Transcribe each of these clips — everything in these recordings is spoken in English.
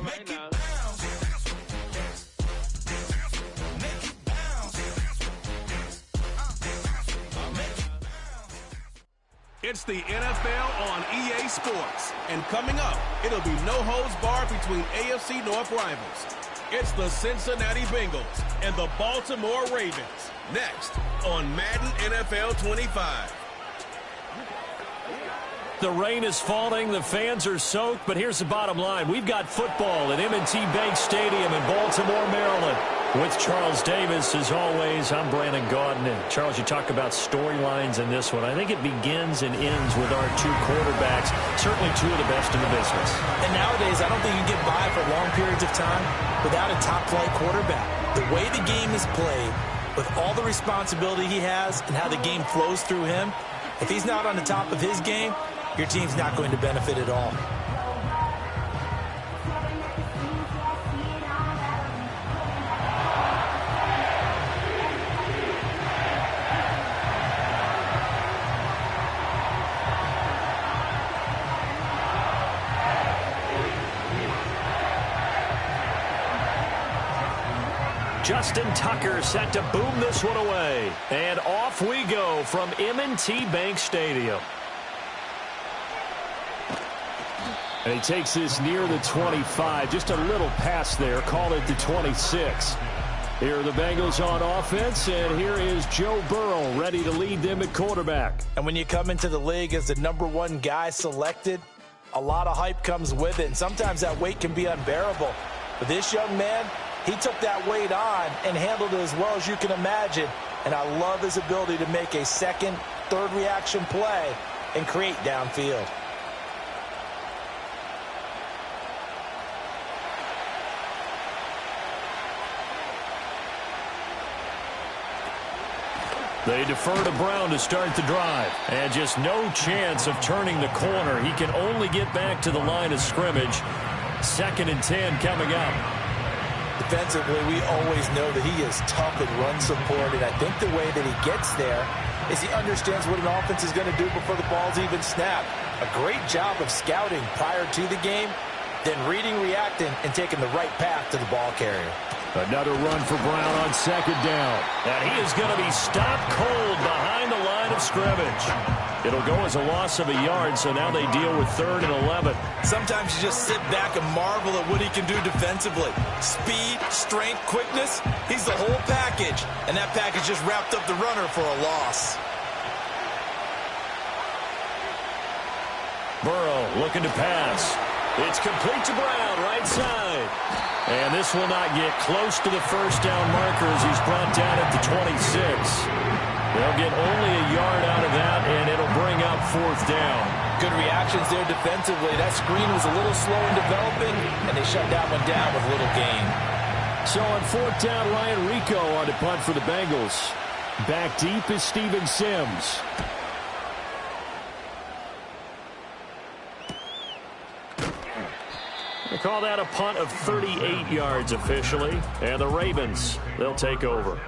Make it It's the NFL on EA Sports. And coming up, it'll be no holds barred between AFC North rivals. It's the Cincinnati Bengals and the Baltimore Ravens. Next on Madden NFL 25. The rain is falling, the fans are soaked, but here's the bottom line. We've got football at M&T Bank Stadium in Baltimore, Maryland. With Charles Davis, as always, I'm Brandon Gaudin. And Charles, you talk about storylines in this one. I think it begins and ends with our two quarterbacks, certainly two of the best in the business. And nowadays, I don't think you can get by for long periods of time without a top-flight quarterback. The way the game is played, with all the responsibility he has and how the game flows through him, if he's not on the top of his game, your team's not going to benefit at all. Justin Tucker set to boom this one away. And off we go from M&T Bank Stadium. And he takes this near the 25. Just a little pass there. Call it the 26. Here are the Bengals on offense, and here is Joe Burrow ready to lead them at quarterback. And when you come into the league as the #1 guy selected, a lot of hype comes with it, and sometimes that weight can be unbearable. But this young man, he took that weight on and handled it as well as you can imagine, and I love his ability to make a second, third reaction play and create downfield. They defer to Brown to start the drive. And just no chance of turning the corner. He can only get back to the line of scrimmage. 2nd and 10 coming up. Defensively, we always know that he is tough and run support, and I think the way that he gets there is he understands what an offense is going to do before the ball's even snapped. A great job of scouting prior to the game, then reading, reacting, and taking the right path to the ball carrier. Another run for Brown on 2nd down. And he is going to be stopped cold behind the line of scrimmage. It'll go as a loss of a yard, so now they deal with 3rd and 11. Sometimes you just sit back and marvel at what he can do defensively. Speed, strength, quickness, he's the whole package. And that package just wrapped up the runner for a loss. Burrow looking to pass. It's complete to Brown, right side. And this will not get close to the first down marker as he's brought down at the 26. They'll get only a yard out of that, and it'll bring up 4th down. Good reactions there defensively. That screen was a little slow in developing, and they shut that one down with little gain. So on 4th down, Ryan Rico on to punt for the Bengals. Back deep is Steven Sims. They call that a punt of 38 yards officially. And the Ravens, they'll take over.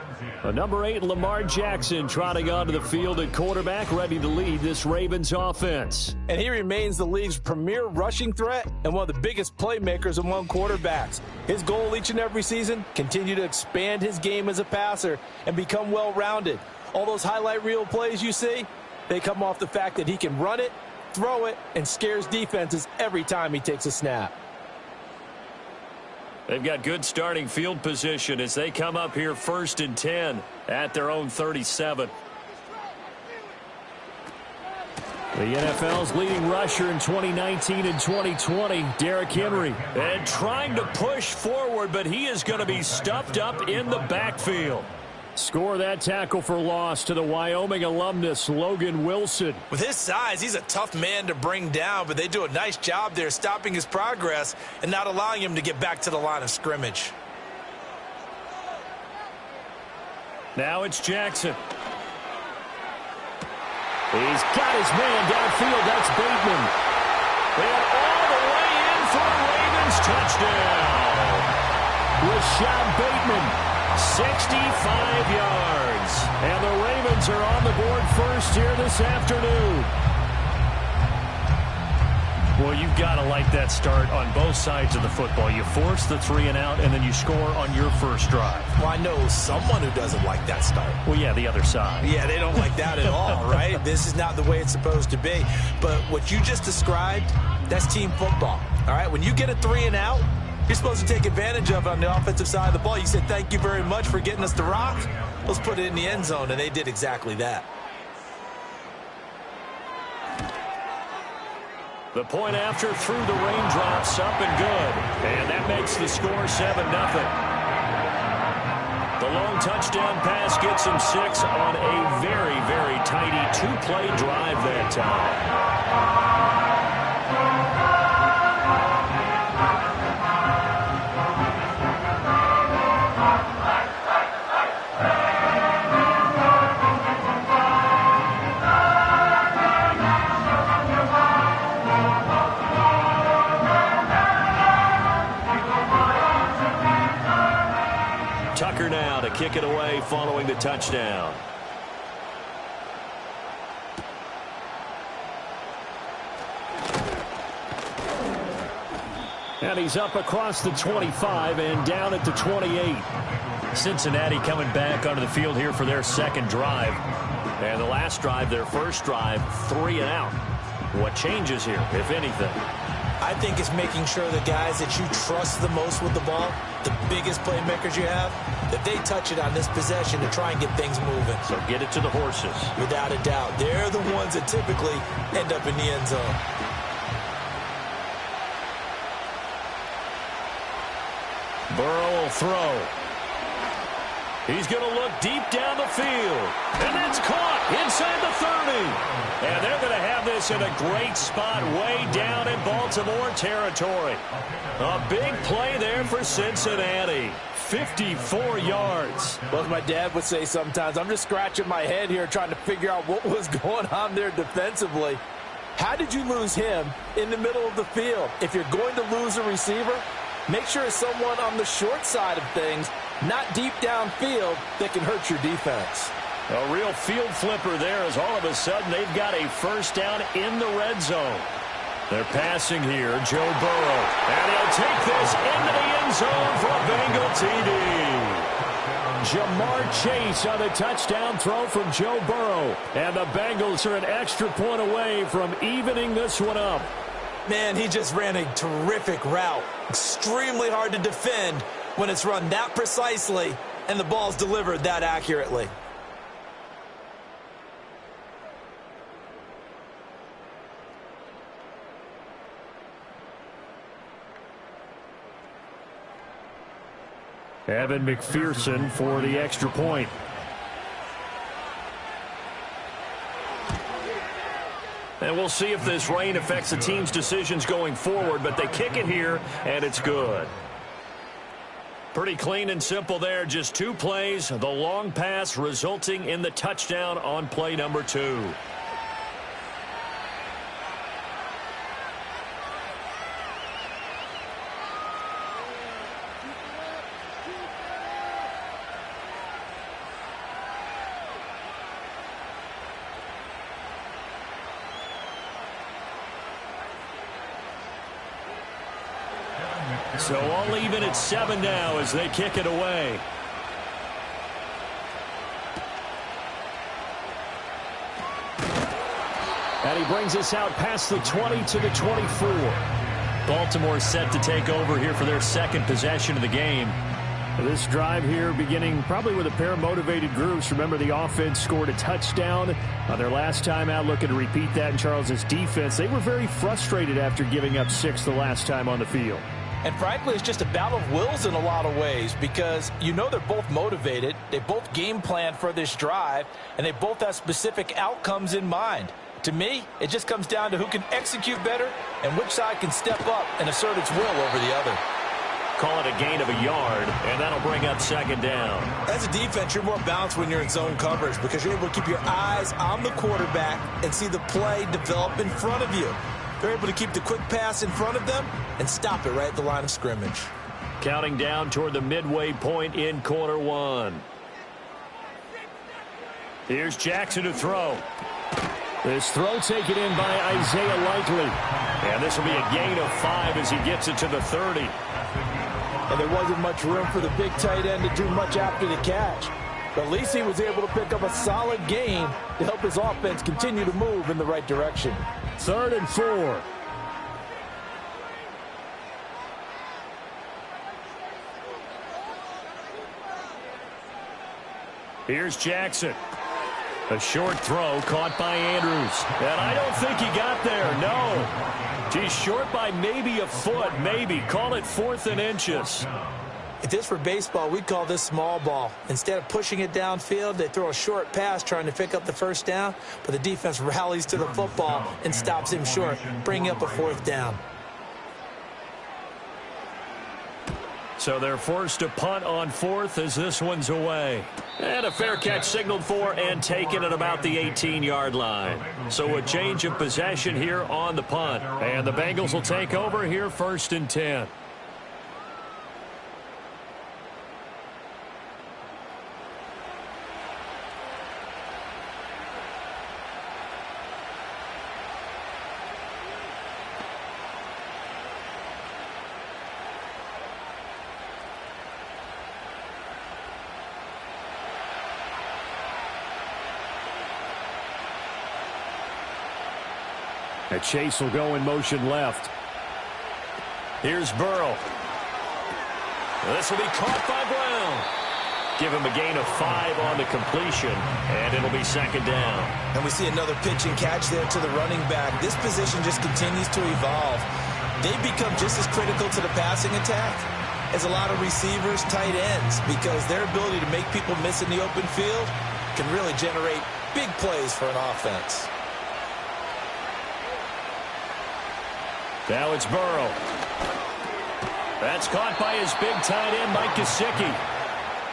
Number 8, Lamar Jackson, trotting onto the field at quarterback, ready to lead this Ravens offense. And he remains the league's premier rushing threat and one of the biggest playmakers among quarterbacks. His goal each and every season, continue to expand his game as a passer and become well-rounded. All those highlight reel plays you see, they come off the fact that he can run it, throw it, and scares defenses every time he takes a snap. They've got good starting field position as they come up here 1st and 10 at their own 37. The NFL's leading rusher in 2019 and 2020, Derrick Henry. And trying to push forward, but he is going to be stuffed up in the backfield. Score that tackle for loss to the Wyoming alumnus, Logan Wilson. With his size, he's a tough man to bring down, but they do a nice job there stopping his progress and not allowing him to get back to the line of scrimmage. Now it's Jackson. He's got his man downfield. That's Bateman. And all the way in for a Ravens touchdown. Rashad Bateman. 65 yards. And the Ravens are on the board first here this afternoon. Well, you've got to like that start on both sides of the football. You force the 3 and out, and then you score on your first drive. Well, I know someone who doesn't like that start. Well, yeah, the other side. Yeah, they don't like that at all, right? This is not the way it's supposed to be. But what you just described, that's team football, all right? When you get a 3 and out, you're supposed to take advantage of it on the offensive side of the ball. You said, thank you very much for getting us the rock. Let's put it in the end zone, and they did exactly that. The point after through the raindrops, up and good. And that makes the score 7-0. The long touchdown pass gets him 6 on a very, very tidy 2-play drive that time. Now to kick it away following the touchdown. And he's up across the 25 and down at the 28. Cincinnati coming back onto the field here for their second drive. And the last drive, their first drive, 3 and out. What changes here, if anything? I think it's making sure the guys that you trust the most with the ball, the biggest playmakers you have, that they touch it on this possession to try and get things moving. So get it to the horses. Without a doubt. They're the ones that typically end up in the end zone. Burrow will throw. He's going to look deep down the field. And that's caught inside the 30. And they're going to have this in a great spot way down in Baltimore territory. A big play there for Cincinnati. 54 yards. Well, as my dad would say sometimes, I'm just scratching my head here trying to figure out what was going on there defensively. How did you lose him in the middle of the field? If you're going to lose a receiver, make sure it's someone on the short side of things, not deep downfield, that can hurt your defense. A real field flipper there as all of a sudden they've got a first down in the red zone. They're passing here, Joe Burrow. And he'll take this into the end zone for a Bengal TD. Jamar Chase on the touchdown throw from Joe Burrow. And the Bengals are an extra point away from evening this one up. Man, he just ran a terrific route. Extremely hard to defend when it's run that precisely and the ball's delivered that accurately. Evan McPherson for the extra point. And we'll see if this rain affects the team's decisions going forward, but they kick it here, and it's good. Pretty clean and simple there. Just 2 plays. The long pass resulting in the touchdown on play number 2. So all even at 7 now as they kick it away. And he brings us out past the 20 to the 24. Baltimore set to take over here for their second possession of the game. This drive here beginning probably with a pair of motivated groups. Remember, the offense scored a touchdown on their last time out, looking to repeat that in Charles's defense. They were very frustrated after giving up 6 the last time on the field. And frankly, it's just a battle of wills in a lot of ways because you know they're both motivated. They both game plan for this drive, and they both have specific outcomes in mind. To me, it just comes down to who can execute better and which side can step up and assert its will over the other. Call it a gain of a yard, and that'll bring up second down. As a defense, you're more balanced when you're in zone coverage because you're able to keep your eyes on the quarterback and see the play develop in front of you. They're able to keep the quick pass in front of them and stop it right at the line of scrimmage. Counting down toward the midway point in quarter one. Here's Jackson to throw. This throw taken in by Isaiah Likely. And this will be a gain of 5 as he gets it to the 30. And there wasn't much room for the big tight end to do much after the catch. But at least he was able to pick up a solid gain to help his offense continue to move in the right direction. 3rd and 4. Here's Jackson. A short throw caught by Andrews. And I don't think he got there, no. He's short by maybe a foot, maybe. Call it 4th and inches. If this were baseball, we'd call this small ball. Instead of pushing it downfield, they throw a short pass trying to pick up the first down, but the defense rallies to the football and stops him short, bringing up a 4th down. So they're forced to punt on 4th as this one's away. And a fair catch signaled for and taken at about the 18-yard line. So a change of possession here on the punt. And the Bengals will take over here 1st and 10. A chase will go in motion left. Here's Burrow. This will be caught by Brown. Give him a gain of 5 on the completion, and it'll be 2nd down. And we see another pitch and catch there to the running back. This position just continues to evolve. They become just as critical to the passing attack as a lot of receivers, tight ends, because their ability to make people miss in the open field can really generate big plays for an offense. Now it's Burrow. That's caught by his big tight end, Mike Gesicki.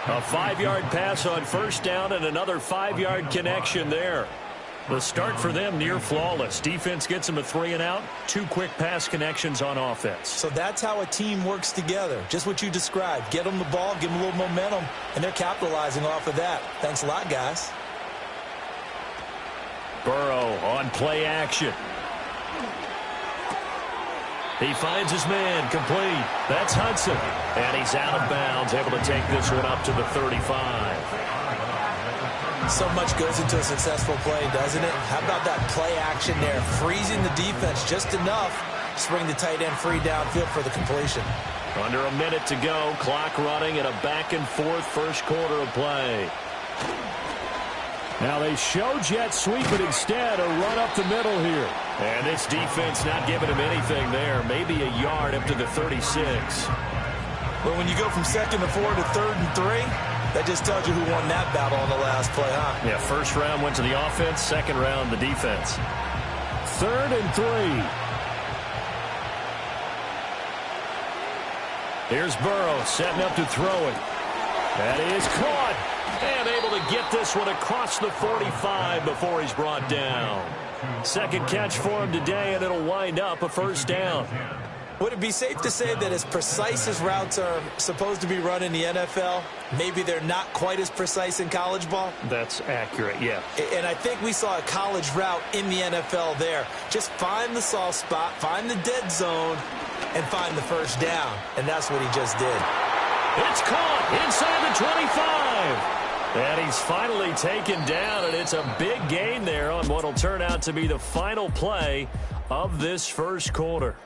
A 5-yard pass on 1st down and another 5-yard connection there. The start for them near flawless. Defense gets them a 3 and out. 2 quick pass connections on offense. So that's how a team works together. Just what you described. Get them the ball, give them a little momentum, and they're capitalizing off of that. Thanks a lot, guys. Burrow on play action. He finds his man, complete. That's Hudson. And he's out of bounds, able to take this one up to the 35. So much goes into a successful play, doesn't it? How about that play action there? Freezing the defense just enough to bring the tight end free downfield for the completion. Under a minute to go, clock running, and a back-and-forth first quarter of play. Now they show jet sweep, but instead a run up the middle here. And this defense not giving him anything there. Maybe a yard up to the 36. Well, when you go from 2nd to 4 to 3rd and 3, that just tells you who won that battle on the last play, huh? Yeah, 1st round went to the offense, 2nd round the defense. 3rd and 3. Here's Burrow setting up to throw it. That is caught. And able to get this one across the 45 before he's brought down. 2nd catch for him today, and it'll wind up a 1st down. Would it be safe to say that as precise as routes are supposed to be run in the NFL, maybe they're not quite as precise in college ball? That's accurate, yeah. And I think we saw a college route in the NFL there. Just find the soft spot, find the dead zone, and find the 1st down. And that's what he just did. It's caught inside the 25. And he's finally taken down, and it's a big gain there on what will turn out to be the final play of this first quarter.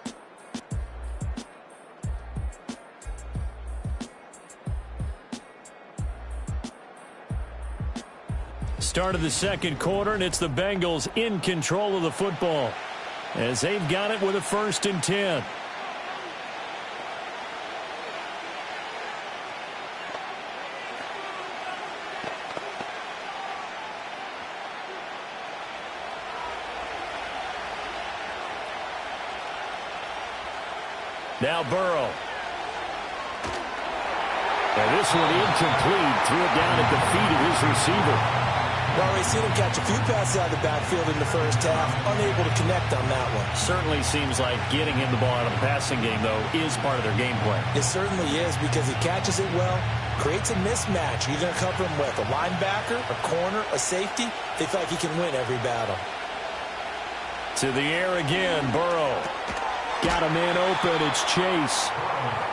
Start of the second quarter, and it's the Bengals in control of the football as they've got it with a 1st and 10. Now Burrow. And this one incomplete. Threw it down at the feet of his receiver. Well, we've seen him catch a few passes out of the backfield in the first half. Unable to connect on that one. Certainly seems like getting him the ball out of the passing game, though, is part of their game plan. It certainly is, because he catches it well, creates a mismatch. You're going to cover him with a linebacker, a corner, a safety. They feel like he can win every battle. To the air again, Burrow. Got a man open, it's Chase.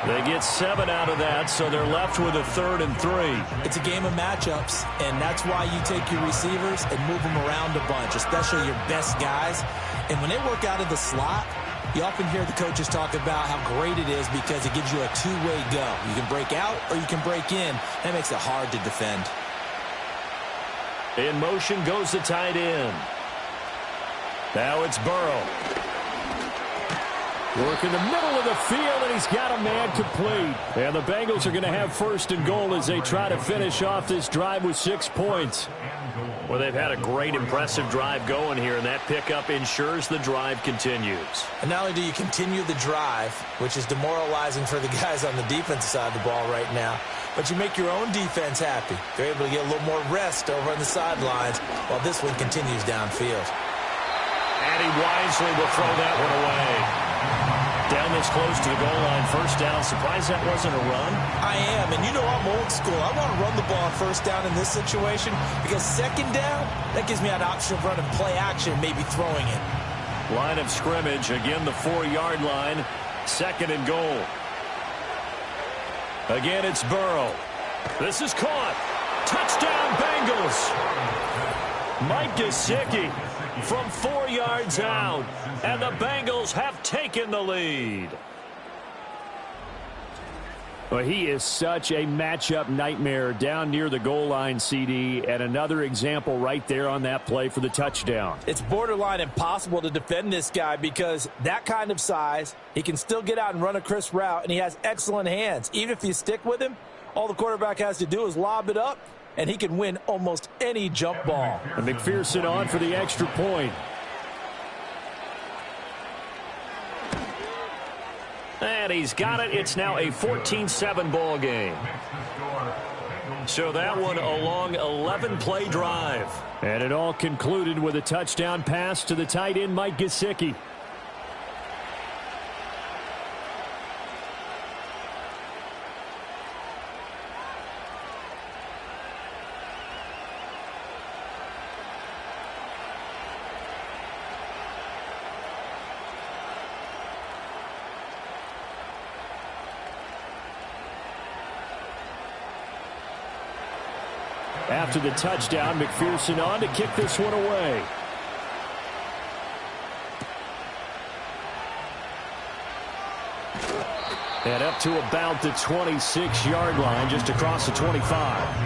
They get 7 out of that, so they're left with a 3rd and 3. It's a game of matchups, and that's why you take your receivers and move them around a bunch, especially your best guys. And when they work out of the slot, you often hear the coaches talk about how great it is because it gives you a two-way go. You can break out or you can break in. That makes it hard to defend. In motion goes the tight end. Now it's Burrow. Work in the middle of the field, and he's got a man complete. And the Bengals are going to have 1st and goal as they try to finish off this drive with 6 points. Well, they've had a great, impressive drive going here, and that pickup ensures the drive continues. And not only do you continue the drive, which is demoralizing for the guys on the defensive side of the ball right now, but you make your own defense happy. They're able to get a little more rest over on the sidelines while this one continues downfield. And he wisely will throw that one away. Down this close to the goal line, 1st down. Surprised that wasn't a run? I am, and you know I'm old school. I want to run the ball on 1st down in this situation because 2nd down, that gives me an option of running play action, maybe throwing it. Line of scrimmage, again the 4-yard line, 2nd and goal. Again, it's Burrow. This is caught. Touchdown, Bengals. Mike Gesicki from 4 yards out, and the Bengals have taken the lead. Well, he is such a matchup nightmare down near the goal line, CD, and another example right there on that play for the touchdown. It's borderline impossible to defend this guy because that kind of size, he can still get out and run a crisp route, and he has excellent hands. Even if you stick with him, all the quarterback has to do is lob it up, and he can win almost any jump ball. And McPherson on for the extra point. And he's got it. It's now a 14-7 ball game. So that one a long 11-play drive. And it all concluded with a touchdown pass to the tight end, Mike Gesicki. After the touchdown, McPherson on to kick this one away. And up to about the 26-yard line, just across the 25.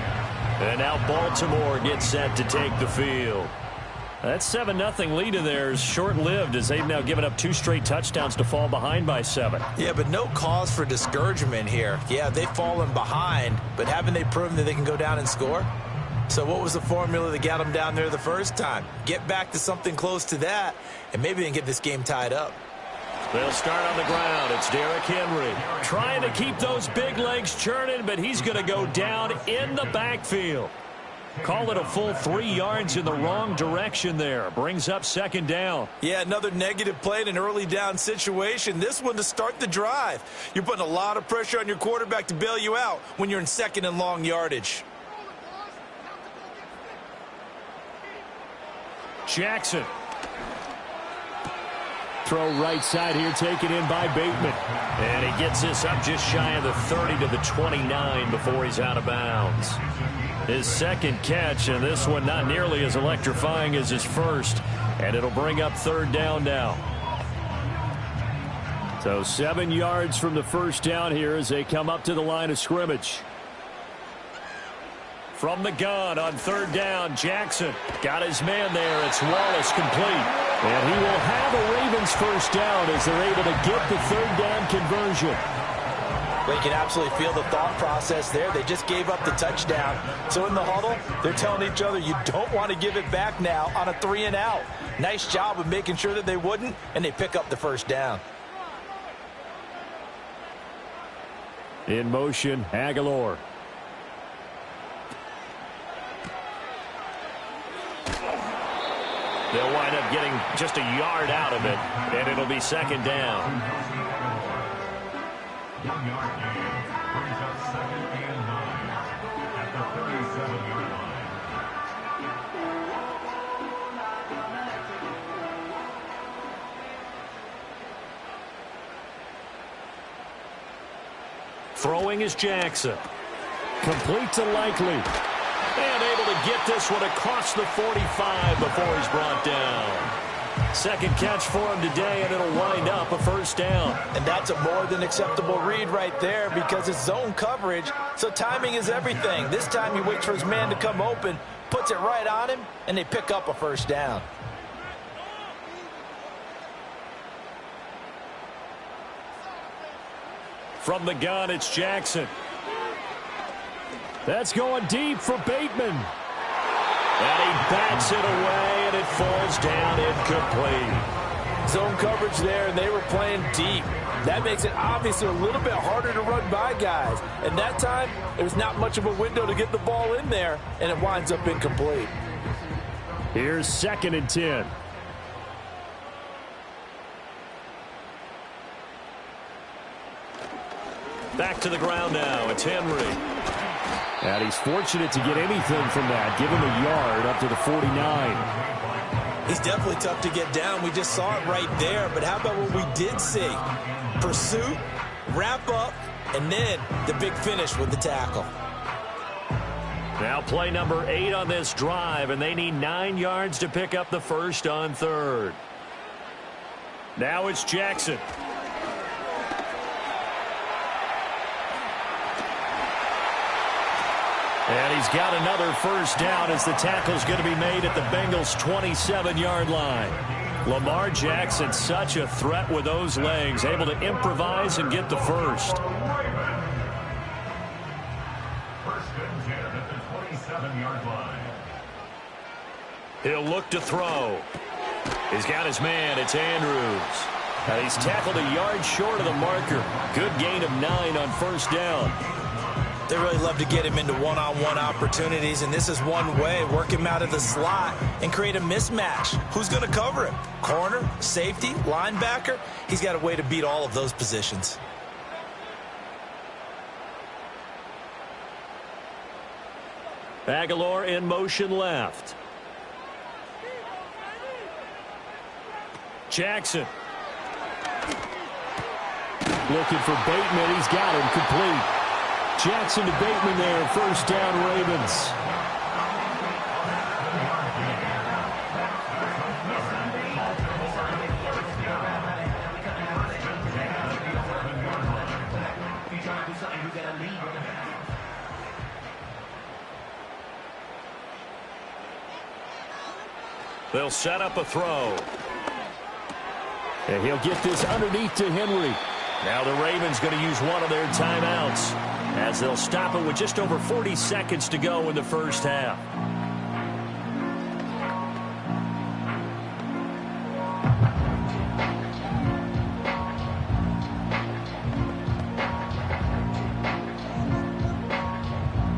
And now Baltimore gets set to take the field. That 7-0 lead of theirs short-lived as they've now given up 2 straight touchdowns to fall behind by 7. Yeah, but no cause for discouragement here. Yeah, they've fallen behind, but haven't they proven that they can go down and score? So what was the formula that got them down there the first time? Get back to something close to that, and maybe they can get this game tied up. They'll start on the ground. It's Derrick Henry trying to keep those big legs churning, but he's going to go down in the backfield. Call it a full 3 yards in the wrong direction there. Brings up 2nd down. Yeah, another negative play in an early down situation. This one to start the drive. You're putting a lot of pressure on your quarterback to bail you out when you're in 2nd and long yardage. Jackson. Throw right side here, taken in by Bateman. And he gets this up just shy of the 30 to the 29 before he's out of bounds. His 2nd catch, and this one not nearly as electrifying as his first. And it'll bring up 3rd down now. So 7 yards from the 1st down here as they come up to the line of scrimmage. From the gun on 3rd down, Jackson got his man there. It's Wallace complete. And he will have a Ravens 1st down as they're able to get the 3rd down conversion. Well, you can absolutely feel the thought process there. They just gave up the touchdown. So in the huddle, they're telling each other, you don't want to give it back now on a 3 and out. Nice job of making sure that they wouldn't, and they pick up the 1st down. In motion, Aguilar. They'll wind up getting just a yard out of it, and it'll be 2nd down. 1-yard gain brings up 2nd and 9 at the 37-yard line. Throwing is Jackson. Complete to Likely. And able to get this one across the 45 before he's brought down. Second catch for him today, and it'll wind up a first down. And that's a more than acceptable read right there because it's zone coverage, so timing is everything. This time he waits for his man to come open, puts it right on him, and they pick up a first down. From the gun, it's Jackson. That's going deep for Bateman. And he bats it away, and it falls down incomplete. Zone coverage there, and they were playing deep. That makes it obviously a little bit harder to run by guys. And that time, there's not much of a window to get the ball in there, and it winds up incomplete. Here's 2nd and 10. Back to the ground now. It's Henry. And he's fortunate to get anything from that. Give him a yard up to the 49. He's definitely tough to get down. We just saw it right there. But how about what we did see? Pursuit, wrap up, and then the big finish with the tackle. Now play number 8 on this drive, and they need 9 yards to pick up the first on 3rd. Now it's Jackson. And he's got another first down as the tackle's going to be made at the Bengals' 27-yard line. Lamar Jackson, such a threat with those legs, able to improvise and get the first. First and 10 at the 27-yard line. He'll look to throw. He's got his man. It's Andrews. And he's tackled a yard short of the marker. Good gain of 9 on first down. They really love to get him into one-on-one opportunities, and this is one way. Work him out of the slot and create a mismatch. Who's going to cover him? Corner, safety, linebacker? He's got a way to beat all of those positions. Aguilar in motion left. Jackson. Looking for Bateman. He's got him complete. Jackson to Bateman there. First down, Ravens. They'll set up a throw. And he'll get this underneath to Henry. Now the Ravens going to use one of their timeouts as they'll stop it with just over 40 seconds to go in the first half.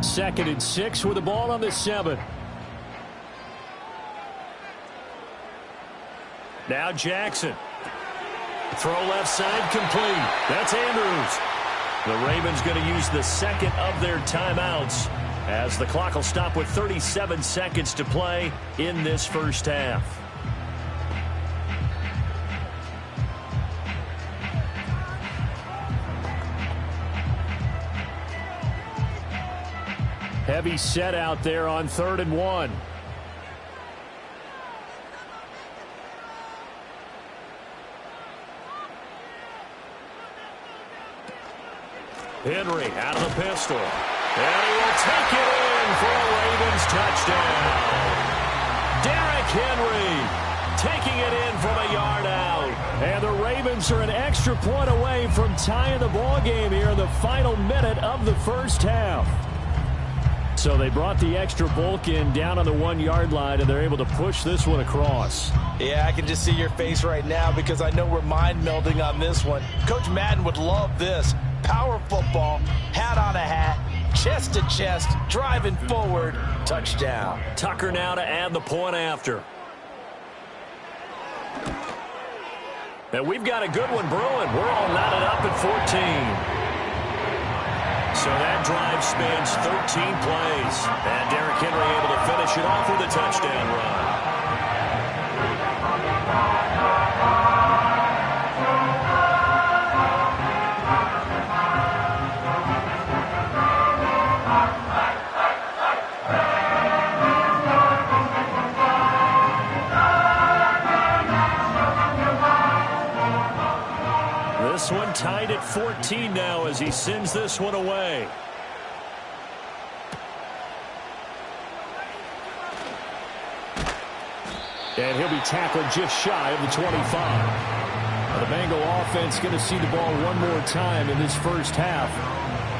Second and 6 with the ball on the 7. Now Jackson. Throw left side complete. That's Andrews. The Ravens going to use the second of their timeouts as the clock will stop with 37 seconds to play in this first half. Heavy set out there on 3rd and 1. Henry out of the pistol. And he will take it in for a Ravens touchdown. Derrick Henry taking it in from a yard out. And the Ravens are an extra point away from tying the ball game here in the final minute of the first half. So they brought the extra bulk in down on the 1-yard line, and they're able to push this one across. Yeah, I can just see your face right now because I know we're mind melding on this one. Coach Madden would love this. Power football, hat on a hat, chest to chest, driving forward, touchdown. Tucker now to add the point after. And we've got a good one brewing. We're all knotted up at 14. So that drive spans 13 plays. And Derrick Henry able to finish it off with a touchdown run. at 14 now as he sends this one away. And he'll be tackled just shy of the 25. The Bengal offense going to see the ball one more time in this first half.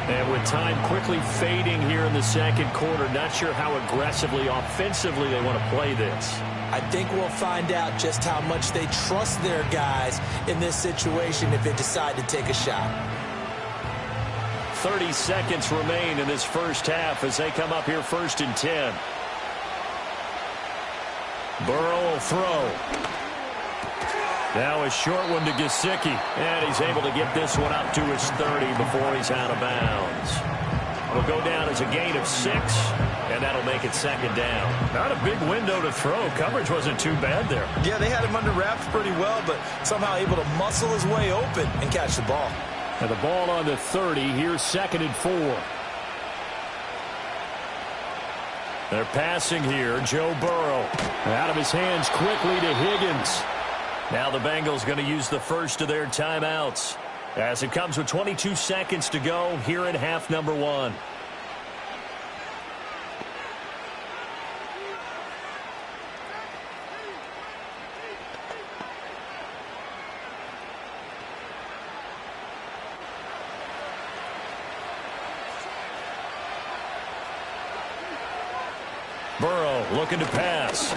And with time quickly fading here in the second quarter, not sure how aggressively, offensively they want to play this. I think we'll find out just how much they trust their guys in this situation if they decide to take a shot. 30 seconds remain in this first half as they come up here 1st and 10. Burrow will throw. Now a short one to Gesicki. And he's able to get this one up to his 30 before he's out of bounds. It'll go down as a gain of 6, and that'll make it 2nd down. Not a big window to throw. Coverage wasn't too bad there. Yeah, they had him under wraps pretty well, but somehow able to muscle his way open and catch the ball. And the ball on the 30. Here's 2nd and 4. They're passing here. Joe Burrow. Out of his hands quickly to Higgins. Now the Bengals going to use the first of their timeouts as it comes with 22 seconds to go here in half number 1. Burrow looking to pass.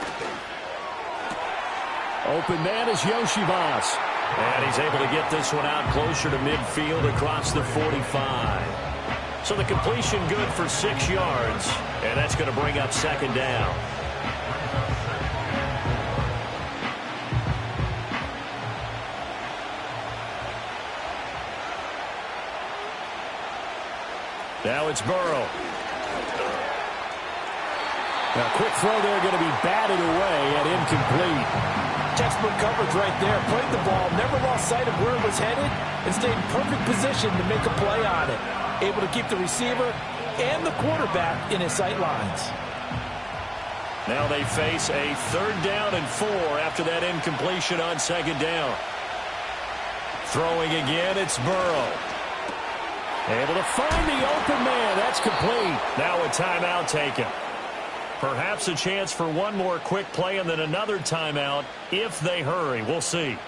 Open man is Yoshivas. And he's able to get this one out closer to midfield across the 45. So the completion good for 6 yards. And that's going to bring up 2nd down. Now it's Burrow. Now, quick throw there going to be batted away and incomplete. Textbook coverage right there. Played the ball, never lost sight of where it was headed, and stayed in perfect position to make a play on it. Able to keep the receiver and the quarterback in his sight lines. Now they face a 3rd down and 4 after that incompletion on 2nd down. Throwing again, it's Burrow. Able to find the open man. That's complete. Now a timeout taken. Perhaps a chance for one more quick play and then another timeout if they hurry. We'll see.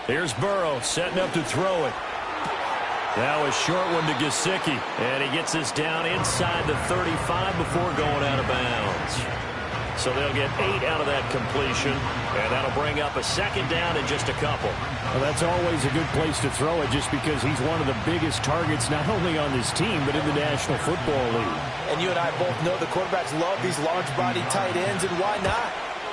Here's Burrow setting up to throw it. Now a short one to Gesicki. And he gets this down inside the 35 before going out of bounds. So they'll get 8 out of that completion. And that'll bring up a 2nd down in just a couple. Well, that's always a good place to throw it just because he's one of the biggest targets not only on this team but in the National Football League. And you and I both know the quarterbacks love these large-body tight ends, and why not?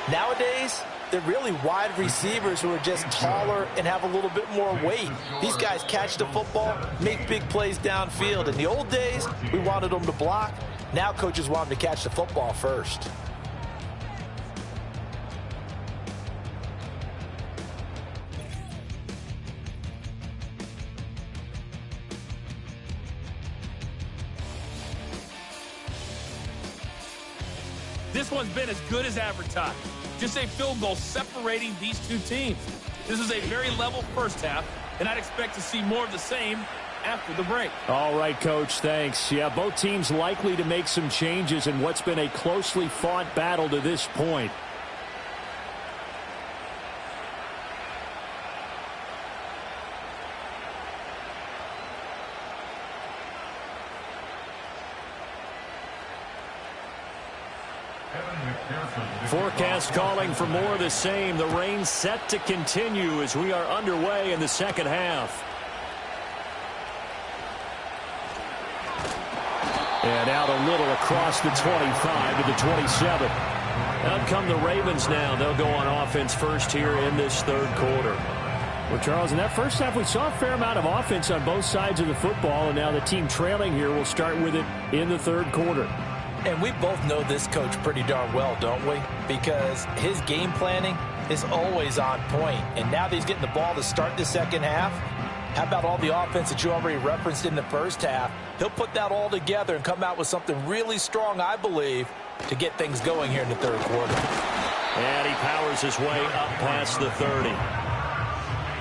Nowadays, they're really wide receivers who are just taller and have a little bit more weight. These guys catch the football, make big plays downfield. In the old days, we wanted them to block. Now coaches want them to catch the football first. This one's been as good as advertised. Just a field goal separating these two teams. This is a very level first half, and I'd expect to see more of the same after the break. All right, Coach, thanks. Yeah, both teams likely to make some changes in what's been a closely fought battle to this point. Forecast calling for more of the same. The rain set to continue as we are underway in the second half. And out a little across the 25 to the 27. Out come the Ravens now. They'll go on offense first here in this third quarter. Well, Charles, in that first half, we saw a fair amount of offense on both sides of the football, and now the team trailing here will start with it in the third quarter. And we both know this coach pretty darn well, don't we? Because his game planning is always on point. And now that he's getting the ball to start the second half, how about all the offense that you already referenced in the first half? He'll put that all together and come out with something really strong, I believe, to get things going here in the third quarter. And he powers his way up past the 30.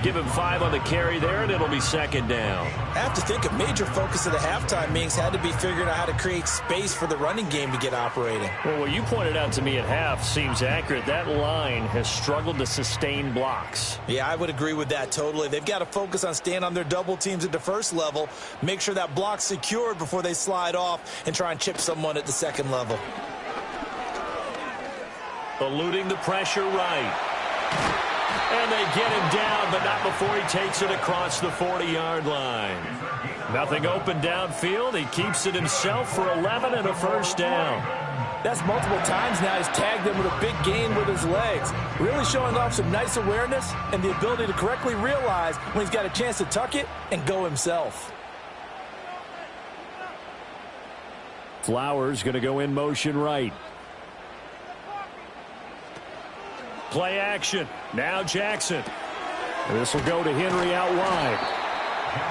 Give him 5 on the carry there, and it'll be second down. I have to think a major focus of the halftime meetings had to be figuring out how to create space for the running game to get operating. Well, what you pointed out to me at half seems accurate. That line has struggled to sustain blocks. Yeah, I would agree with that totally. They've got to focus on staying on their double teams at the first level, make sure that block's secured before they slide off and try and chip someone at the second level. Eluding the pressure right. And they get him down, but not before he takes it across the 40-yard line. Nothing open downfield. He keeps it himself for 11 and a first down. That's multiple times now he's tagged him with a big gain with his legs. Really showing off some nice awareness and the ability to correctly realize when he's got a chance to tuck it and go himself. Flowers going to go in motion right. Play action. Now Jackson. This will go to Henry out wide.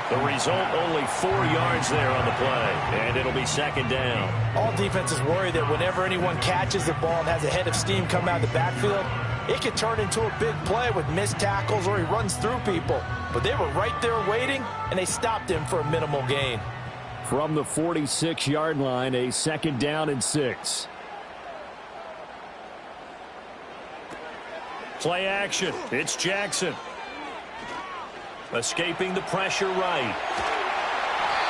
The result, only 4 yards there on the play. And it'll be second down. All defenses worry that whenever anyone catches the ball and has a head of steam come out of the backfield, it could turn into a big play with missed tackles or he runs through people. But they were right there waiting, and they stopped him for a minimal gain. From the 46-yard line, a second down and 6. Play action. It's Jackson. Escaping the pressure right.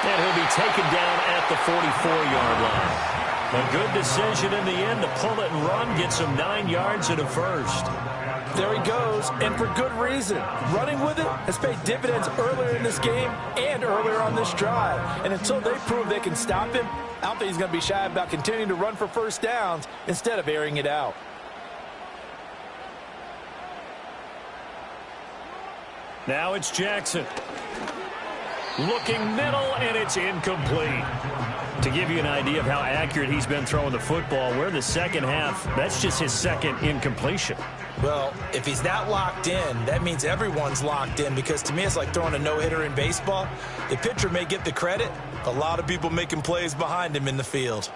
And he'll be taken down at the 44-yard line. A good decision in the end to pull it and run. Gets him 9 yards and a first. There he goes, and for good reason. Running with it has paid dividends earlier in this game and earlier on this drive. And until they prove they can stop him, I don't think he's going to be shy about continuing to run for first downs instead of airing it out. Now it's Jackson. Looking middle, and it's incomplete. To give you an idea of how accurate he's been throwing the football, we're in the second half. That's just his second incompletion. Well, if he's not locked in, that means everyone's locked in, because to me it's like throwing a no-hitter in baseball. The pitcher may get the credit. A lot of people making plays behind him in the field.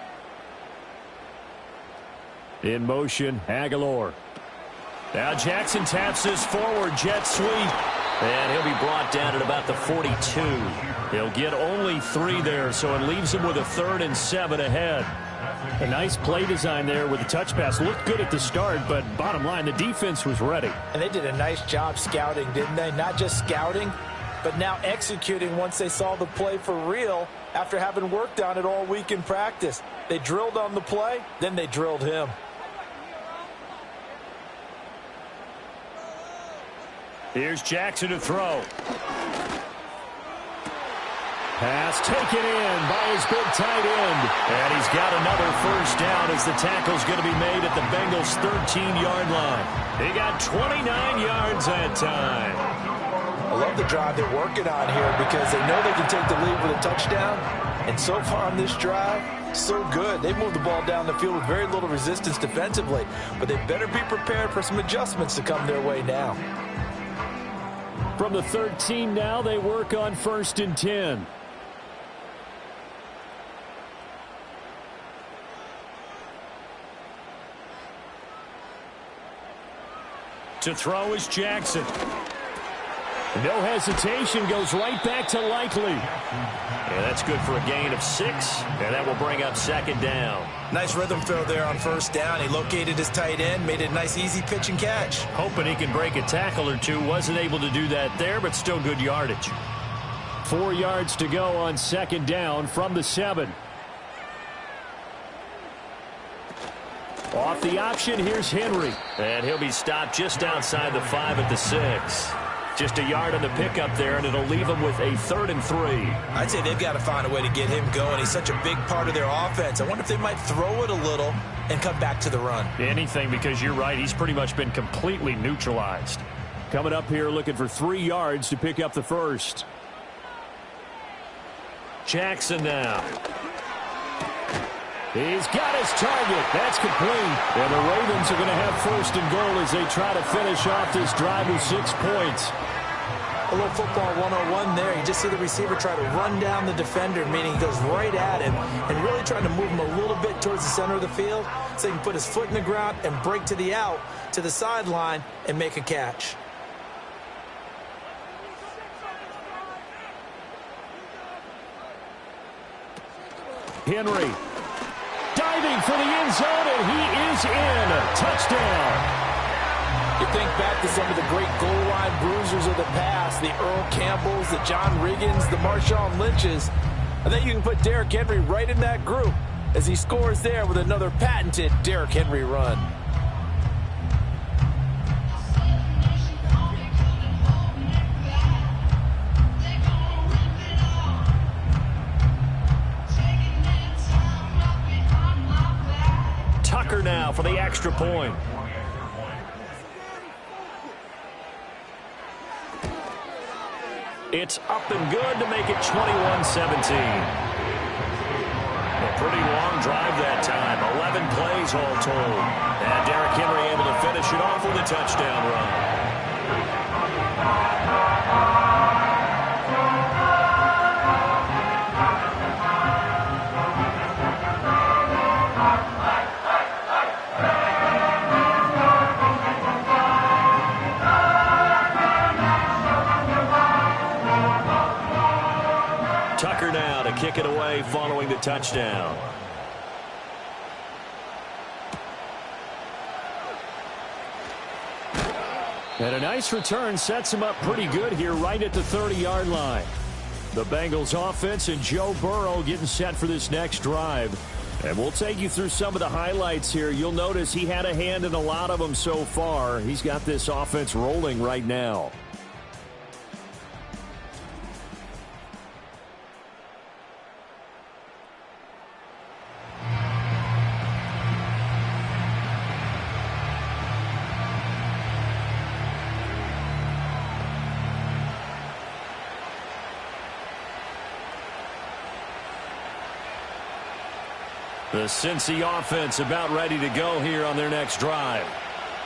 In motion, Aguilar. Now Jackson taps his forward jet sweep. And he'll be brought down at about the 42. He'll get only 3 there, so it leaves him with a 3rd and 7 ahead. A nice play design there with the touch pass. Looked good at the start, but bottom line, the defense was ready. And they did a nice job scouting, didn't they? Not just scouting, but now executing once they saw the play for real after having worked on it all week in practice. They drilled on the play, then they drilled him. Here's Jackson to throw. Pass taken in by his big tight end. And he's got another first down as the tackle's going to be made at the Bengals' 13-yard line. He got 29 yards that time. I love the drive they're working on here because they know they can take the lead with a touchdown. And so far on this drive, so good. They moved the ball down the field with very little resistance defensively. But they better be prepared for some adjustments to come their way now. From the 13 now, they work on 1st and 10. To throw is Jackson. No hesitation, goes right back to Likely. Yeah, that's good for a gain of 6, and that will bring up second down. Nice rhythm throw there on first down. He located his tight end, made it a nice easy pitch and catch. Hoping he can break a tackle or two. Wasn't able to do that there, but still good yardage. 4 yards to go on second down from the 7. Off the option, here's Henry. And he'll be stopped just outside the 5 at the 6. Just a yard on the pickup there, and it'll leave him with a 3rd and 3. I'd say they've got to find a way to get him going. He's such a big part of their offense. I wonder if they might throw it a little and come back to the run. Anything, because you're right. He's pretty much been completely neutralized. Coming up here looking for 3 yards to pick up the first. He's got his target. That's complete. And the Ravens are going to have first and goal as they try to finish off this drive with 6 points. A little football 101 there. You just see the receiver try to run down the defender, meaning he goes right at him and really trying to move him a little bit towards the center of the field so he can put his foot in the ground and break to the out, to the sideline, and make a catch. Henry diving for the end zone, and he is in. Touchdown. You think back to some of the great goal line bruisers of the past, the Earl Campbells, the John Riggins, the Marshawn Lynches. I think you can put Derrick Henry right in that group as he scores there with another patented Derrick Henry run. Tucker now for the extra point. It's up and good to make it 21-17. A pretty long drive that time. 11 plays all told. And Derrick Henry able to finish it off with a touchdown run. Tucker now to kick it away following the touchdown. And a nice return sets him up pretty good here right at the 30-yard line. The Bengals offense and Joe Burrow getting set for this next drive. And we'll take you through some of the highlights here. You'll notice he had a hand in a lot of them so far. He's got this offense rolling right now. The Cincy offense about ready to go here on their next drive.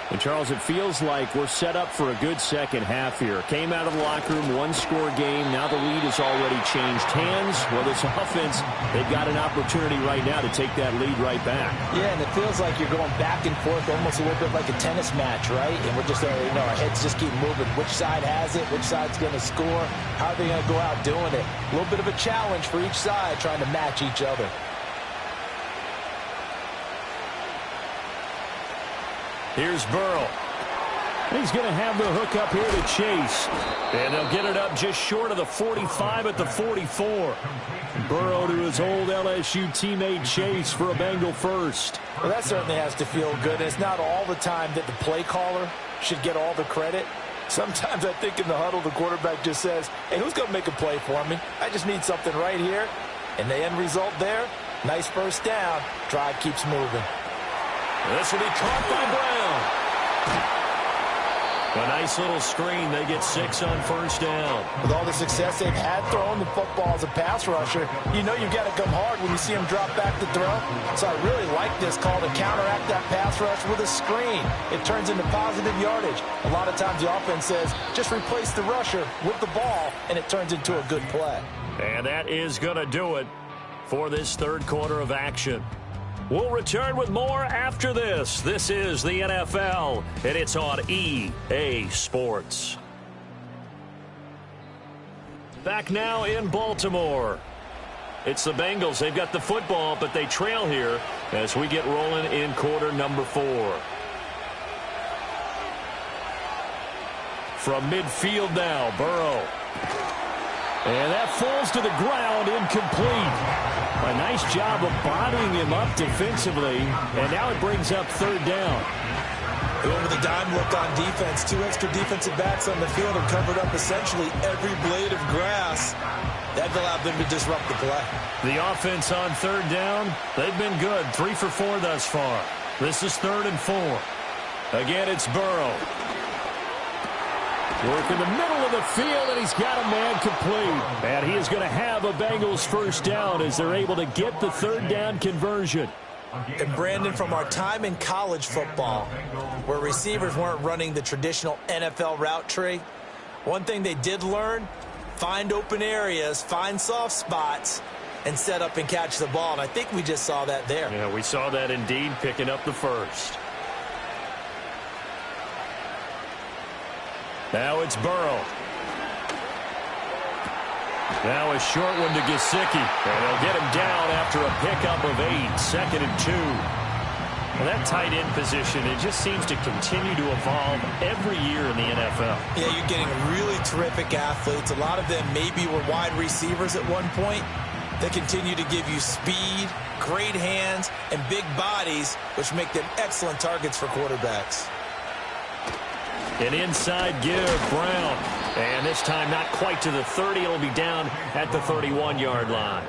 And, Charles, it feels like we're set up for a good second half here. Came out of the locker room, one-score game. Now the lead has already changed hands. Well, this offense, they've got an opportunity right now to take that lead right back. Yeah, and it feels like you're going back and forth almost a little bit like a tennis match, right? And we're just, our heads just keep moving. Which side has it? Which side's going to score? How are they going to go out doing it? A little bit of a challenge for each side trying to match each other. Here's Burrow. He's going to have the hook up here to Chase. And they'll get it up just short of the 45 at the 44. Burrow to his old LSU teammate Chase for a Bengal first. Well, that certainly has to feel good. It's not all the time that the play caller should get all the credit. Sometimes I think in the huddle the quarterback just says, hey, who's going to make a play for me? I just need something right here. And the end result there, nice first down. Drive keeps moving. This will be caught by Brown. A nice little screen. They get 6 on first down. With all the success they've had throwing the football as a pass rusher, you know you've got to come hard when you see them drop back to throw. So I really like this call to counteract that pass rush with a screen. It turns into positive yardage. A lot of times the offense says, just replace the rusher with the ball, and it turns into a good play. And that is going to do it for this third quarter of action. We'll return with more after this. This is the NFL, and it's on EA Sports. Back now in Baltimore. It's the Bengals. They've got the football, but they trail here as we get rolling in quarter number 4. From midfield now, Burrow. And that falls to the ground, incomplete. A nice job of bodying him up defensively, and now it brings up third down. Going with a dime look on defense. 2 extra defensive backs on the field and covered up essentially every blade of grass. That allowed them to disrupt the play. The offense on third down, they've been good. 3 for 4 thus far. This is 3rd and 4. Again, it's Burrow. Work in the middle of the field, and he's got a man complete. And he is going to have a Bengals first down as they're able to get the third down conversion. And Brandon, from our time in college football, where receivers weren't running the traditional NFL route tree, one thing they did learn, find open areas, find soft spots, and set up and catch the ball. And I think we just saw that there. Yeah, we saw that indeed, picking up the first. Now it's Burrow. Now a short one to Gesicki. And they'll get him down after a pickup of 8, 2nd and 2. Well, that tight end position, it just seems to continue to evolve every year in the NFL. Yeah, you're getting really terrific athletes. A lot of them maybe were wide receivers at one point. They continue to give you speed, great hands, and big bodies, which make them excellent targets for quarterbacks. An inside give, Brown. And this time not quite to the 30. It'll be down at the 31-yard line.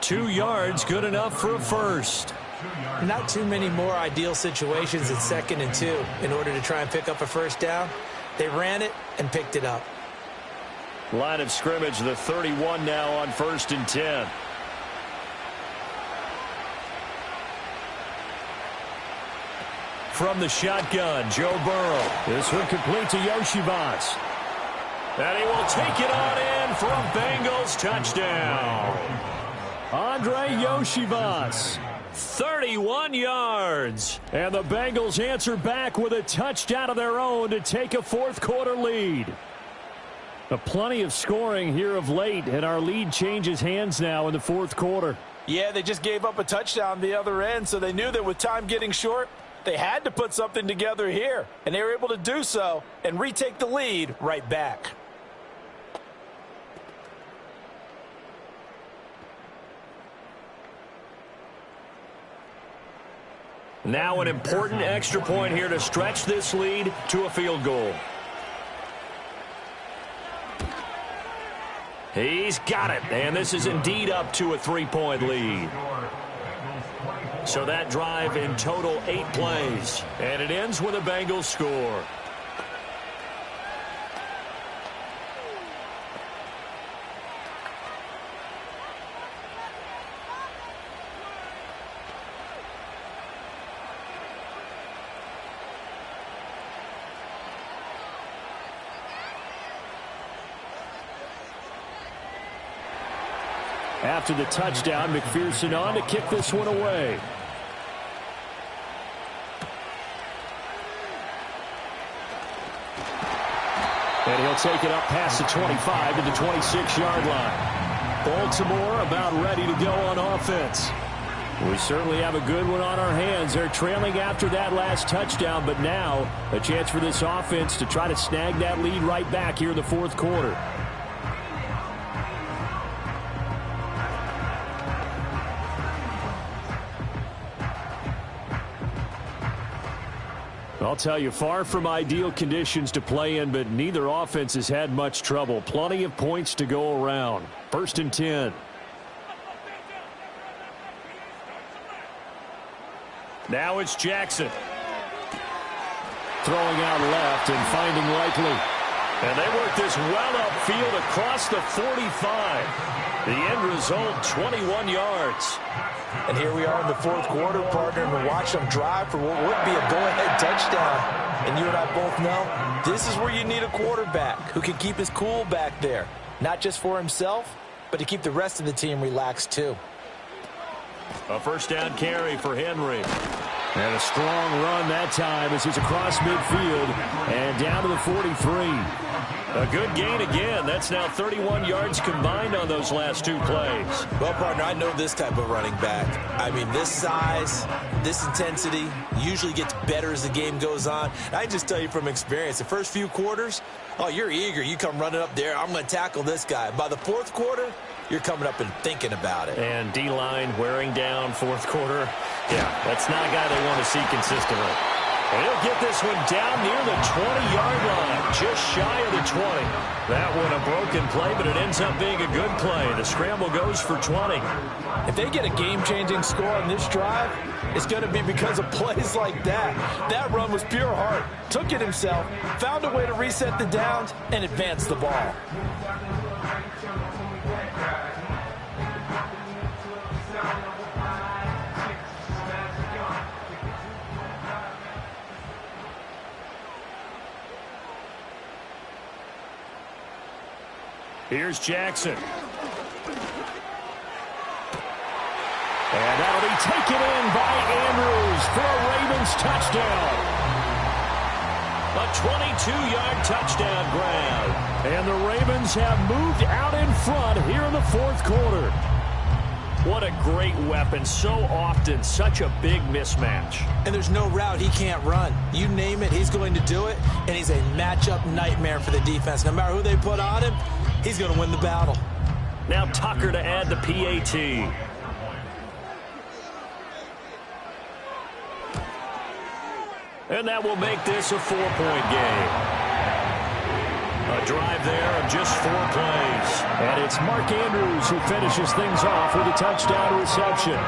2 yards, good enough for a first. Not too many more ideal situations at 2nd and 2 in order to try and pick up a first down. They ran it and picked it up. Line of scrimmage, the 31 now on 1st and 10. From the shotgun, Joe Burrow. This one complete to Yoshivas. And he will take it on in for a Bengals touchdown. Andre Yoshivas, 31 yards. And the Bengals answer back with a touchdown of their own to take a 4th quarter lead. Plenty of scoring here of late, and our lead changes hands now in the 4th quarter. Yeah, they just gave up a touchdown the other end, so they knew that with time getting short, they had to put something together here, and they were able to do so and retake the lead right back. Now an important extra point here to stretch this lead to a field goal. He's got it, and this is indeed up to a 3-point lead. So that drive in total 8 plays, and it ends with a Bengals score. After the touchdown, McPherson on to kick this one away. And he'll take it up past the 25 to the 26-yard line. Baltimore about ready to go on offense. We certainly have a good one on our hands. They're trailing after that last touchdown, but now a chance for this offense to try to snag that lead right back here in the 4th quarter. I'll tell you, far from ideal conditions to play in, but neither offense has had much trouble. Plenty of points to go around. 1st and 10. Now it's Jackson. Throwing out left and finding Likely. And they work this well upfield across the 45. The end result, 21 yards. And here we are in the 4th quarter, partner, and we watch them drive for what would be a go-ahead touchdown. And you and I both know this is where you need a quarterback who can keep his cool back there, not just for himself, but to keep the rest of the team relaxed too. A 1st down carry for Henry. And a strong run that time as he's across midfield and down to the 43. A good gain again. That's now 31 yards combined on those last 2 plays. Well, partner, I know this type of running back. I mean, this size, this intensity usually gets better as the game goes on. I just tell you from experience, the first few quarters, oh, you're eager. You come running up there, I'm going to tackle this guy. By the 4th quarter, you're coming up and thinking about it. And D-line wearing down 4th quarter. Yeah, that's not a guy they want to see consistently. And he'll get this one down near the 20-yard line, just shy of the 20. That one a broken play, but it ends up being a good play. The scramble goes for 20. If they get a game-changing score on this drive, it's going to be because of plays like that. That run was pure heart. Took it himself, found a way to reset the downs, and advance the ball. Here's Jackson. And that'll be taken in by Andrews for a Ravens touchdown. A 22-yard touchdown grab. And the Ravens have moved out in front here in the fourth quarter. What a great weapon. So often, such a big mismatch. And there's no route he can't run. You name it, he's going to do it. And he's a matchup nightmare for the defense. No matter who they put on him, he's going to win the battle. Now Tucker to add the PAT. And that will make this a 4-point game. A drive there of just 4 plays. And it's Mark Andrews who finishes things off with a touchdown reception.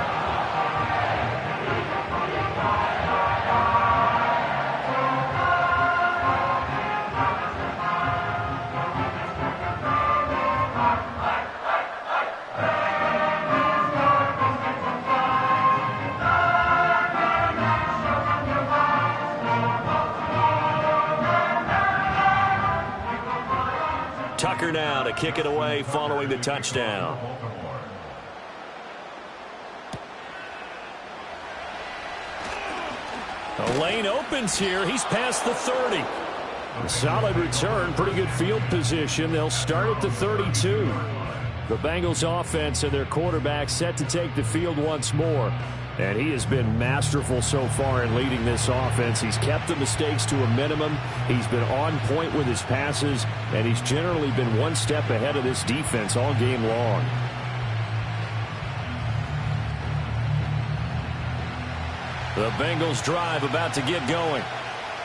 Tucker now to kick it away following the touchdown. The lane opens here. He's past the 30. A solid return, pretty good field position. They'll start at the 32. The Bengals offense and their quarterback set to take the field once more. And he has been masterful so far in leading this offense. He's kept the mistakes to a minimum. He's been on point with his passes, and he's generally been one step ahead of this defense all game long. The Bengals drive about to get going.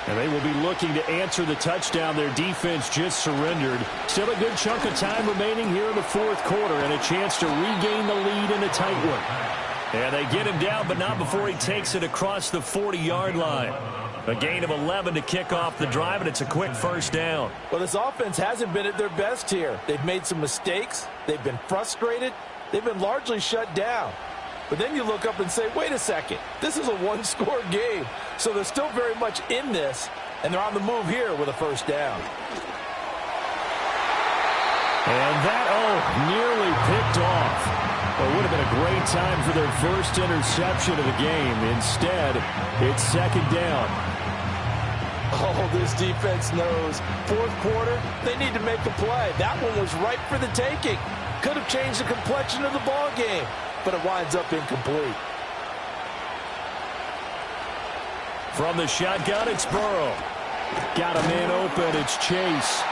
And they will be looking to answer the touchdown their defense just surrendered. Still a good chunk of time remaining here in the fourth quarter and a chance to regain the lead in a tight one. And they get him down, but not before he takes it across the 40-yard line. A gain of 11 to kick off the drive, and it's a quick first down. Well, this offense hasn't been at their best here. They've made some mistakes. They've been frustrated. They've been largely shut down. But then you look up and say, wait a second, this is a one-score game. So they're still very much in this, and they're on the move here with a first down. And that, nearly picked off. It would have been a great time for their first interception of the game. Instead, it's second down. Oh, this defense knows. Fourth quarter, they need to make a play. That one was ripe for the taking. Could have changed the complexion of the ball game, but it winds up incomplete. From the shotgun, it's Burrow. Got a man open. It's Chase.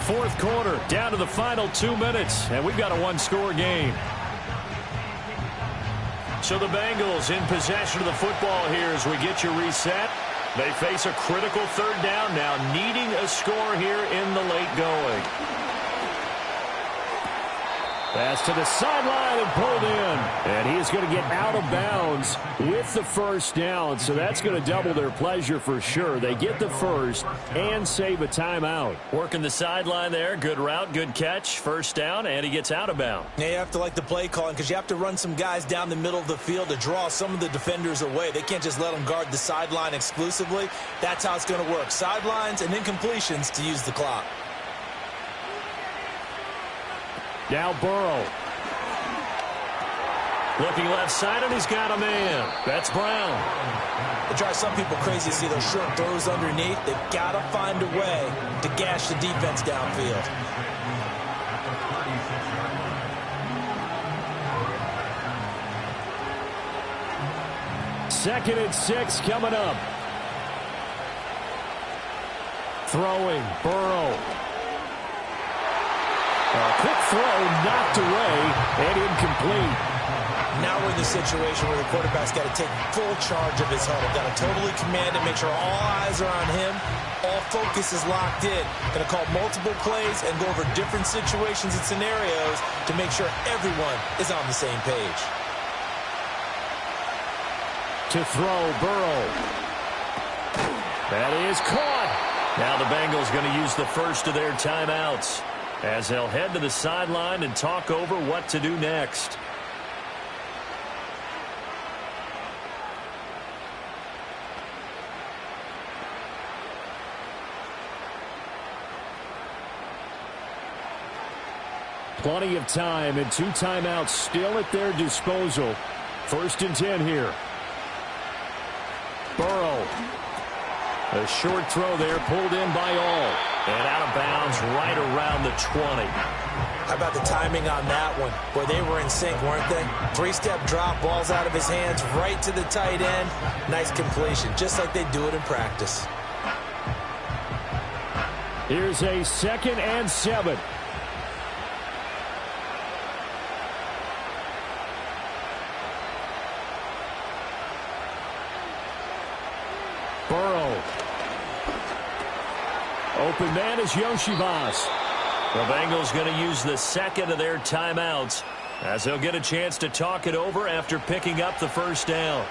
Fourth quarter, down to the final 2 minutes, and we've got a one-score game. So the Bengals in possession of the football here as we get you reset. They face a critical third down now, needing a score here in the late going. Pass to the sideline and pulled in. And he is going to get out of bounds with the first down. So that's going to double their pleasure for sure. They get the first and save a timeout. Working the sideline there. Good route, good catch. First down, and he gets out of bounds. Yeah, you have to like the play calling because you have to run some guys down the middle of the field to draw some of the defenders away. They can't just let them guard the sideline exclusively. That's how it's going to work. Sidelines and incompletions to use the clock. Now Burrow. Looking left side, and he's got a man. That's Brown. It drives some people crazy to see those short throws underneath. They've got to find a way to gash the defense downfield. 2nd and 6 coming up. Throwing, Burrow. A quick throw knocked away and incomplete. Now we're in the situation where the quarterback's got to take full charge of his huddle. Got to totally command it, make sure all eyes are on him. All focus is locked in. Going to call multiple plays and go over different situations and scenarios to make sure everyone is on the same page. To throw, Burrow. That is caught. Now the Bengals going to use the first of their timeouts as they'll head to the sideline and talk over what to do next. Plenty of time and 2 timeouts still at their disposal. 1st and 10 here. Burrow. A short throw there, pulled in by all. And out of bounds right around the 20. How about the timing on that one? Boy, they were in sync, weren't they? 3-step drop, ball's out of his hands, right to the tight end. Nice completion, just like they do it in practice. Here's a 2nd and 7. Burrow. Open man is Yoshivas. The Bengals going to use the 2nd of their timeouts as they'll get a chance to talk it over after picking up the 1st down.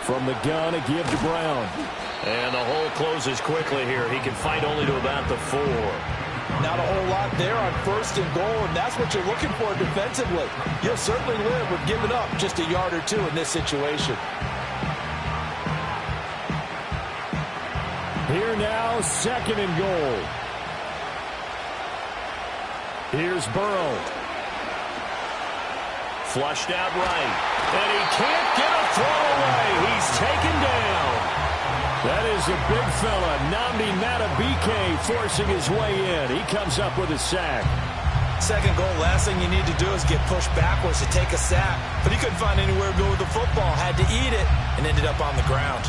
From the gun, a give to Brown. And the hole closes quickly here. He can fight only to about the 4. Not a whole lot there on 1st and goal, and that's what you're looking for defensively. You'll certainly live with giving up just a yard or 2 in this situation. Here now, 2nd and goal. Here's Burrow. Flushed out right. And he can't get a throw away. He's taken down. That is a big fella, Nnamdi Madubuike, forcing his way in. He comes up with a sack. 2nd goal, last thing you need to do is get pushed backwards to take a sack. But he couldn't find anywhere to go with the football. Had to eat it and ended up on the ground.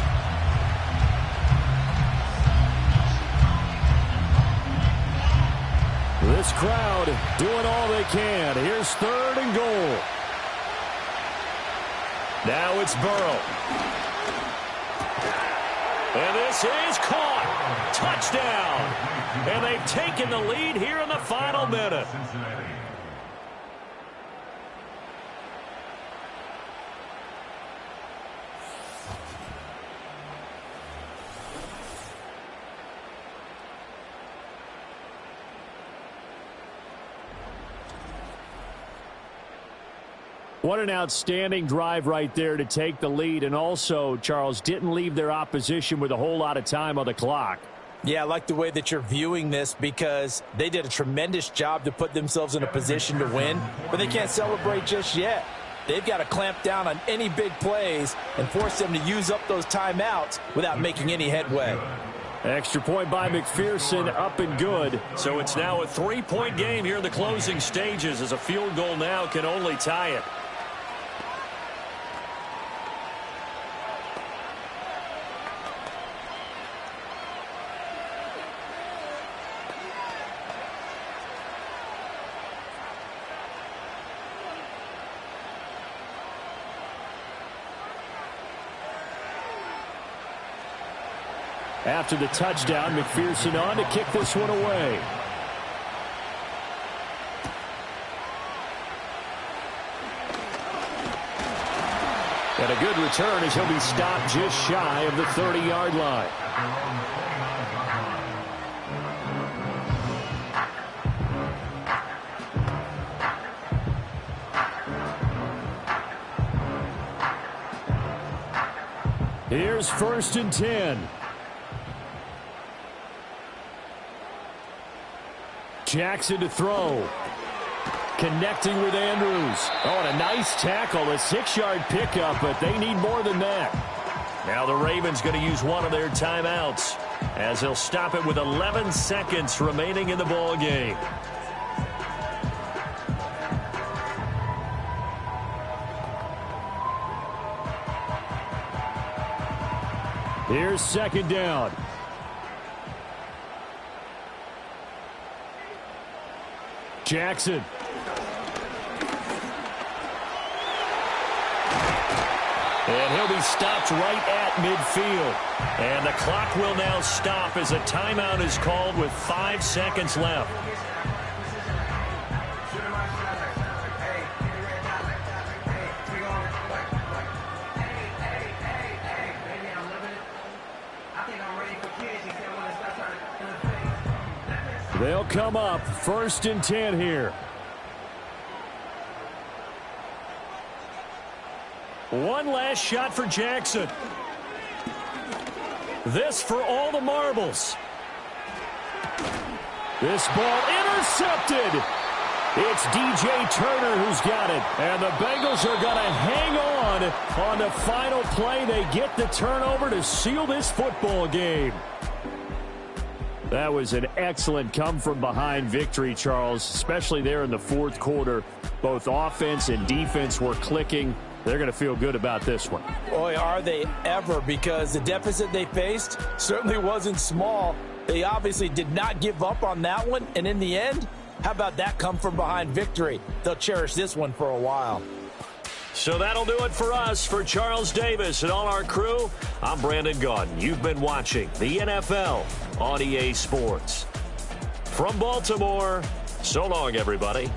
This crowd doing all they can. Here's 3rd and goal. Now it's Burrow. And this is caught. Touchdown. And they've taken the lead here in the final minute. What an outstanding drive right there to take the lead. And also, Charles, didn't leave their opposition with a whole lot of time on the clock. Yeah, I like the way that you're viewing this because they did a tremendous job to put themselves in a position to win, but they can't celebrate just yet. They've got to clamp down on any big plays and force them to use up those timeouts without making any headway. Extra point by McPherson, up and good. So it's now a 3-point game here in the closing stages as a field goal now can only tie it. After the touchdown, McPherson on to kick this one away. And a good return as he'll be stopped just shy of the 30-yard line. Here's 1st and 10. Jackson to throw. Connecting with Andrews. Oh, and a nice tackle, a 6-yard pickup, but they need more than that. Now the Ravens going to use one of their timeouts as they'll stop it with 11 seconds remaining in the ball game. Here's second down. Jackson. And he'll be stopped right at midfield. And the clock will now stop as a timeout is called with 5 seconds left. They'll come up 1st and 10 here. One last shot for Jackson. This for all the marbles. This ball intercepted. It's DJ Turner who's got it. And the Bengals are going to hang on the final play. They get the turnover to seal this football game. That was an excellent come-from-behind victory, Charles, especially there in the 4th quarter. Both offense and defense were clicking. They're going to feel good about this one. Boy, are they ever, because the deficit they faced certainly wasn't small. They obviously did not give up on that one, and in the end, how about that come-from-behind victory? They'll cherish this one for a while. So that'll do it for us. For Charles Davis and all our crew, I'm Brandon Gaudin. You've been watching the NFL on EA Sports. From Baltimore, so long, everybody.